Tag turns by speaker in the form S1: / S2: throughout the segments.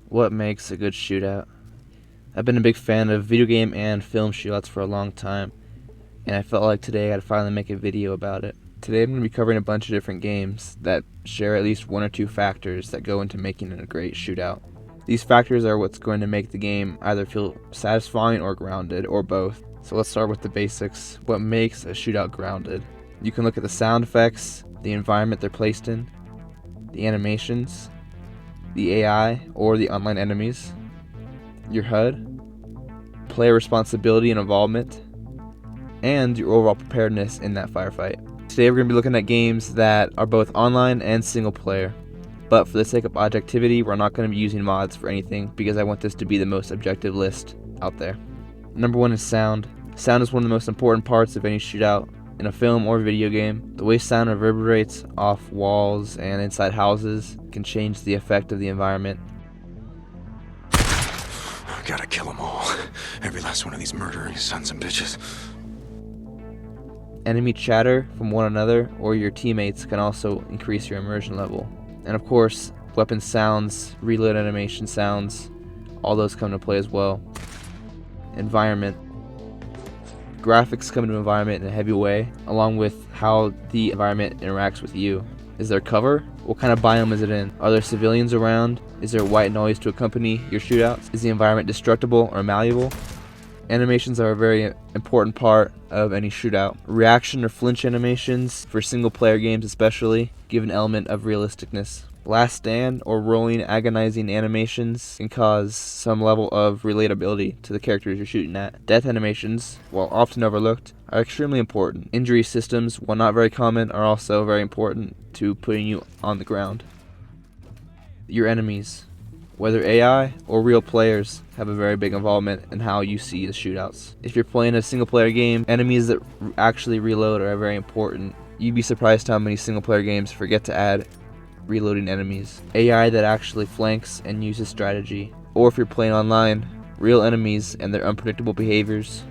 S1: What makes a good shootout? I've been a big fan of video game and film shootouts for a long time, and I felt like today I'd finally make a video about it. Today I'm going to be covering a bunch of different games that share at least one or two factors that go into making it a great shootout. These factors are what's going to make the game either feel satisfying or grounded, or both. So let's start with the basics. What makes a shootout grounded? You can look at the sound effects, the environment they're placed in, the animations, the AI or the online enemies, your HUD, player responsibility and involvement, and your overall preparedness in that firefight. Today we're going to be looking at games that are both online and single player, but for the sake of objectivity we're not going to be using mods for anything because I want this to be the most objective list out there. Number one is sound. Sound is one of the most important parts of any shootout in a film or video game. The way sound reverberates off walls and inside houses can change the effect of the environment.
S2: I gotta kill them all. Every last one of these murdering sons of bitches.
S1: Enemy chatter from one another or your teammates can also increase your immersion level. And of course, weapon sounds, reload animation sounds, all those come into play as well. Environment. Graphics come into environment in a heavy way, along with how the environment interacts with you. Is there cover? What kind of biome is it in? Are there civilians around? Is there white noise to accompany your shootouts? Is the environment destructible or malleable? Animations are a very important part of any shootout. Reaction or flinch animations, for single player games especially, give an element of realisticness. Last stand or rolling agonizing animations can cause some level of relatability to the characters you're shooting at. Death animations, while often overlooked, are extremely important. Injury systems, while not very common, are also very important to putting you on the ground. Your enemies, whether AI or real players, have a very big involvement in how you see the shootouts. If you're playing a single player game, enemies that actually reload are very important. You'd be surprised how many single player games forget to add reloading enemies. AI that actually flanks and uses strategy. Or if you're playing online, real enemies and their unpredictable behaviors.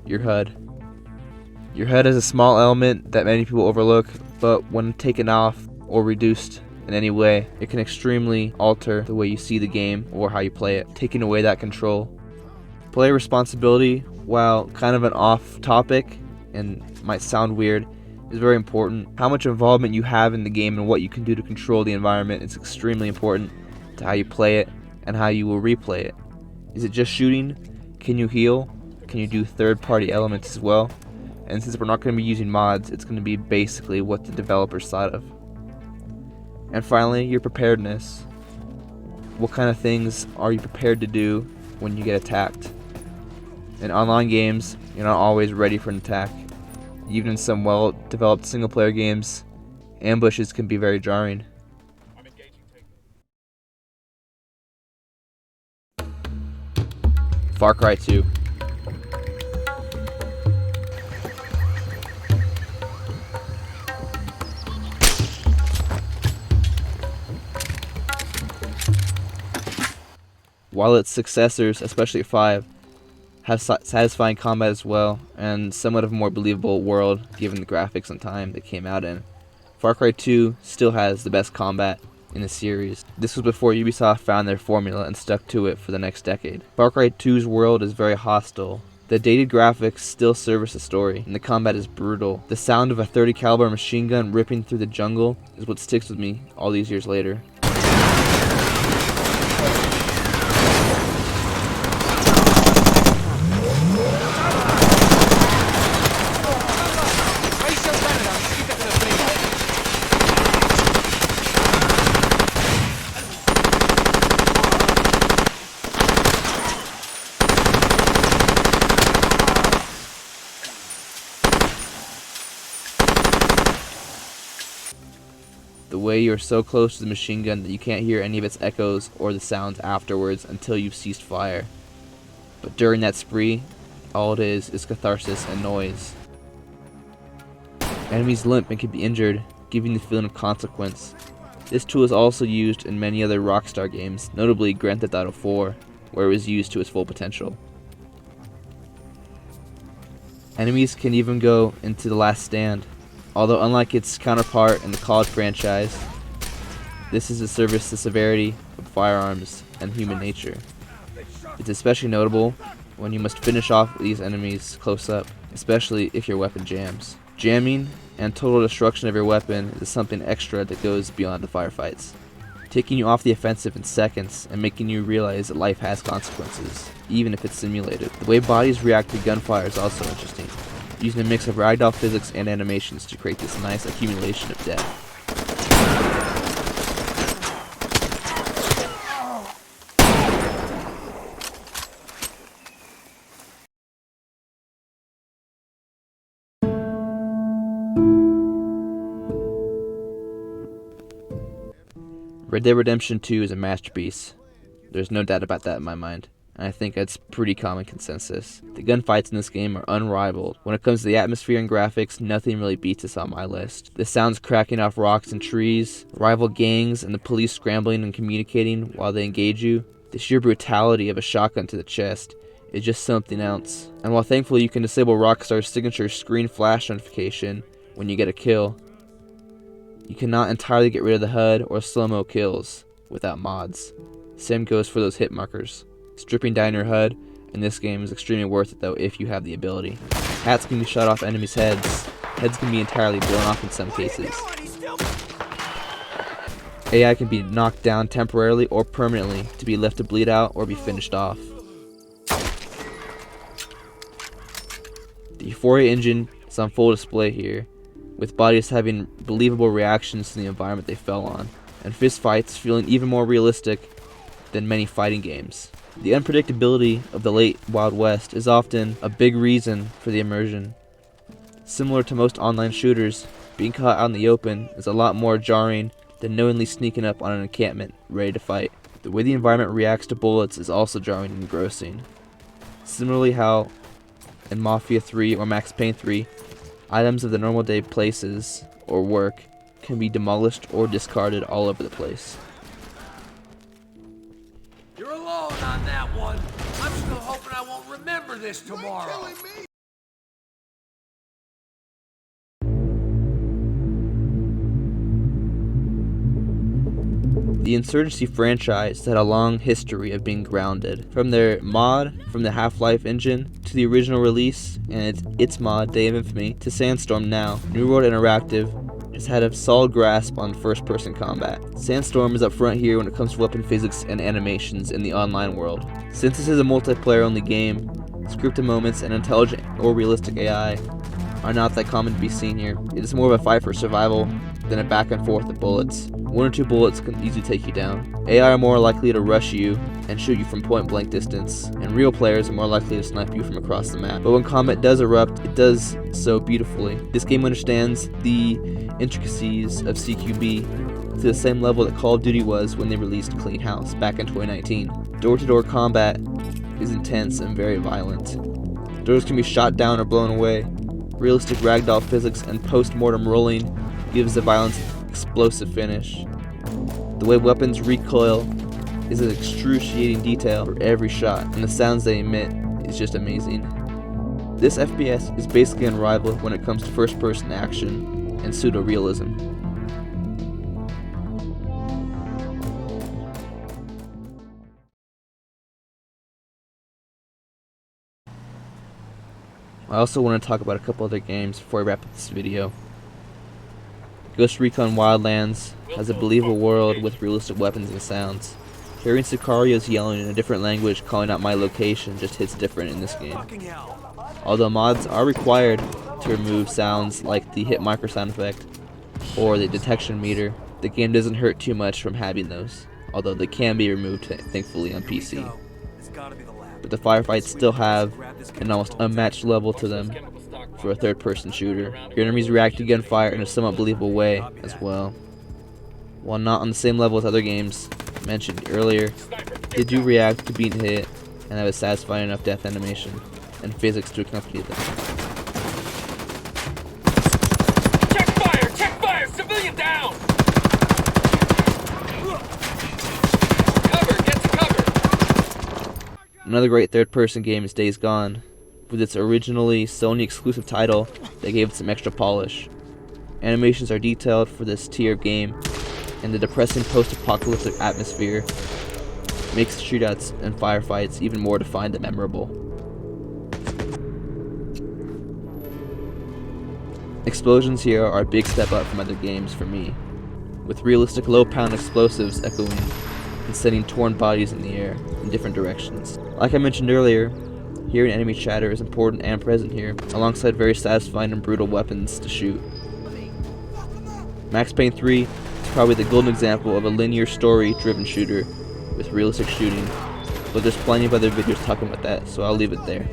S1: Your HUD. Your HUD is a small element that many people overlook, but when taken off or reduced in any way, it can extremely alter the way you see the game or how you play it, taking away that control. Player responsibility, while kind of an off topic and might sound weird, is very important. How much involvement you have in the game and what you can do to control the environment is extremely important to how you play it and how you will replay it. Is it just shooting? Can you heal? Can you do third-party elements as well? And since we're not going to be using mods, it's going to be basically what the developers thought of. And finally, your preparedness. What kind of things are you prepared to do when you get attacked? In online games, you're not always ready for an attack. Even in some well-developed single-player games, ambushes can be very jarring. Far Cry 2. While its successors, especially 5, have satisfying combat as well, and somewhat of a more believable world given the graphics and time they came out in, Far Cry 2 still has the best combat in the series. This was before Ubisoft found their formula and stuck to it for the next decade. Far Cry 2's world is very hostile. The dated graphics still service the story, and the combat is brutal. The sound of a .30 caliber machine gun ripping through the jungle is what sticks with me all these years later. The way you are so close to the machine gun that you can't hear any of its echoes or the sounds afterwards until you've ceased fire. But during that spree, all it is catharsis and noise. Enemies limp and can be injured, giving the feeling of consequence. This tool is also used in many other Rockstar games, notably Grand Theft Auto 4, where it was used to its full potential. Enemies can even go into The Last Stand, although unlike its counterpart in the COD franchise, this is a service to severity of firearms and human nature. It's especially notable when you must finish off these enemies close up, especially if your weapon jams. Jamming and total destruction of your weapon is something extra that goes beyond the firefights, taking you off the offensive in seconds and making you realize that life has consequences, even if it's simulated. The way bodies react to gunfire is also interesting, using a mix of ragdoll physics and animations to create this nice accumulation of death. Red Dead Redemption 2 is a masterpiece. There's no doubt about that in my mind, and I think that's pretty common consensus. The gunfights in this game are unrivaled. When it comes to the atmosphere and graphics, nothing really beats this on my list. The sounds cracking off rocks and trees, rival gangs and the police scrambling and communicating while they engage you, the sheer brutality of a shotgun to the chest is just something else. And while thankfully you can disable Rockstar's signature screen flash notification when you get a kill, you cannot entirely get rid of the HUD or slow-mo kills without mods. Same goes for those hit markers. Stripping down your HUD in this game is extremely worth it though if you have the ability. Hats can be shot off enemies' heads. Heads can be entirely blown off in some cases. AI can be knocked down temporarily or permanently to be left to bleed out or be finished off. The Euphoria engine is on full display here, with bodies having believable reactions to the environment they fell on, and fistfights feeling even more realistic than many fighting games. The unpredictability of the late Wild West is often a big reason for the immersion. Similar to most online shooters, being caught out in the open is a lot more jarring than knowingly sneaking up on an encampment ready to fight. The way the environment reacts to bullets is also jarring and engrossing. Similarly how in Mafia 3 or Max Payne 3, items of the normal day places or work can be demolished or discarded all over the place.
S3: You're alone on that one. I'm still hoping I won't remember this tomorrow.
S1: The Insurgency franchise had a long history of being grounded. From their mod, from the Half-Life engine, to the original release, and its mod, Day of Infamy, to Sandstorm now, New World Interactive has had a solid grasp on first-person combat. Sandstorm is up front here when it comes to weapon physics and animations in the online world. Since this is a multiplayer-only game, scripted moments and intelligent or realistic AI are not that common to be seen here. It is more of a fight for survival than a back and forth of bullets. One or two bullets can easily take you down. AI are more likely to rush you and shoot you from point blank distance, and real players are more likely to snipe you from across the map. But when combat does erupt, it does so beautifully. This game understands the intricacies of CQB to the same level that Call of Duty was when they released Clean House back in 2019. Door-to-door combat is intense and very violent. Doors can be shot down or blown away. Realistic ragdoll physics and post-mortem rolling gives the violence explosive finish. The way weapons recoil is an excruciating detail for every shot, and the sounds they emit is just amazing. This FPS is basically unrivaled when it comes to first-person action and pseudo-realism. I also want to talk about a couple other games before I wrap up this video. Ghost Recon Wildlands has a believable world with realistic weapons and sounds. Hearing Sicarios yelling in a different language calling out my location just hits different in this game. Although mods are required to remove sounds like the hit marker sound effect or the detection meter, the game doesn't hurt too much from having those, although they can be removed thankfully on PC. But the firefights still have an almost unmatched level to them for a third-person shooter. Your enemies react to gunfire in a somewhat believable way as well. While not on the same level as other games mentioned earlier, they do react to being hit and have a satisfying enough death animation and physics to accompany them.
S3: Check fire! Check fire! Civilian down! Cover! Get to cover!
S1: Another great third-person game is Days Gone. With its originally Sony exclusive title, they gave it some extra polish. Animations are detailed for this tier of game, and the depressing post-apocalyptic atmosphere makes the shootouts and firefights even more defined and memorable. Explosions here are a big step up from other games for me, with realistic low-pound explosives echoing and sending torn bodies in the air in different directions. Like I mentioned earlier, hearing enemy chatter is important and present here, alongside very satisfying and brutal weapons to shoot. Max Payne 3 is probably the golden example of a linear story-driven shooter with realistic shooting, but there's plenty of other videos talking about that, so I'll leave it there.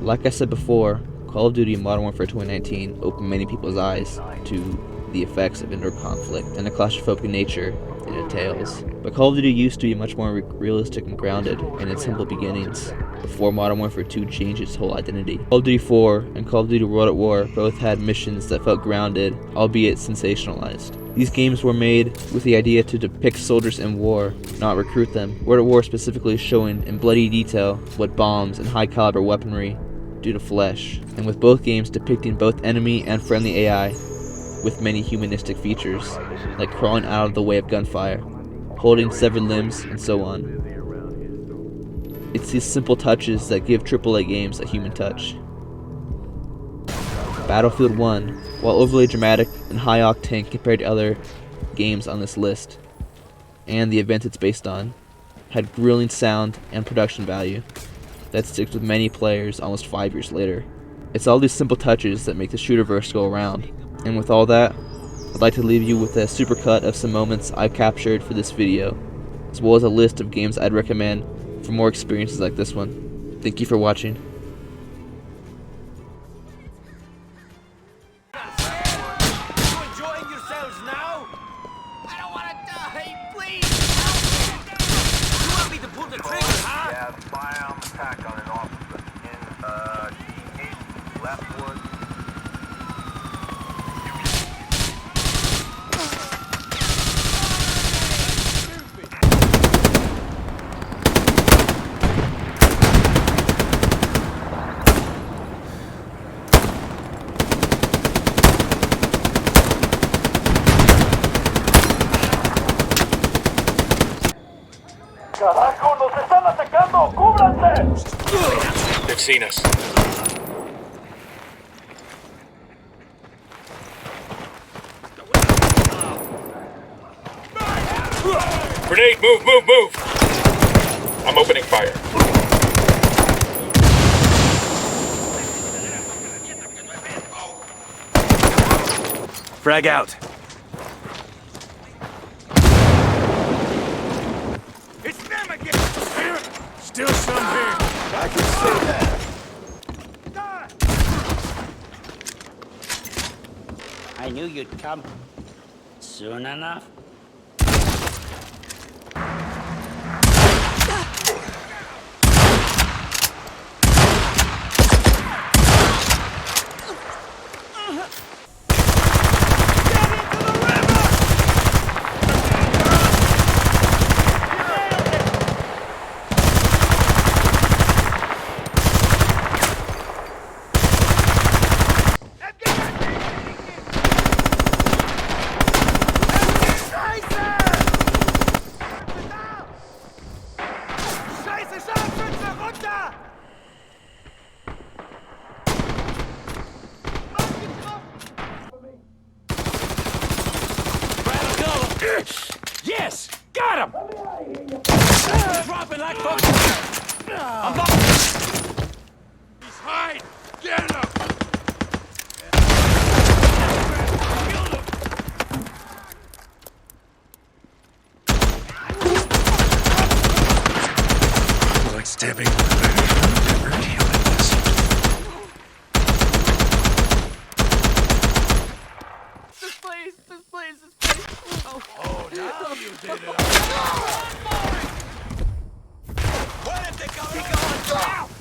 S1: Like I said before, Call of Duty Modern Warfare 2019 opened many people's eyes to the effects of indoor conflict and the claustrophobic nature it entails. But Call of Duty used to be much more realistic and grounded in its humble beginnings before Modern Warfare 2 changed its whole identity. Call of Duty 4 and Call of Duty World at War both had missions that felt grounded, albeit sensationalized. These games were made with the idea to depict soldiers in war, not recruit them. World at War specifically showing in bloody detail what bombs and high caliber weaponry do to flesh, and with both games depicting both enemy and friendly AI with many humanistic features, like crawling out of the way of gunfire, holding severed limbs, and so on. It's these simple touches that give AAA games a human touch. Battlefield 1, while overly dramatic and high octane compared to other games on this list, and the event it's based on, had grueling sound and production value that sticks with many players almost 5 years later. It's all these simple touches that make the shooterverse go around. And with all that, I'd like to leave you with a supercut of some moments I've captured for this video, as well as a list of games I'd recommend for more experiences like this one. Thank you for watching.
S3: You enjoying yourselves now? I don't want to die, please! Help me! You want me to pull the trigger, huh?
S4: Yeah, firearm attack on an officer in G8 Leftwood.
S5: ¡Carajo! ¡Nos están atacando! ¡Cúbranse!
S4: They've seen us. Grenade, move, move, move! I'm opening fire. Frag out. It's them again! Still some here. I can see that.
S6: I knew you'd come soon enough.
S3: Yes! Got him! Dropping like fuck! I'm not... He's hide! Get him!
S2: Like stabbing.
S3: please, just please, just please. Oh,
S4: now you did it.
S3: Where did they go? Keep going.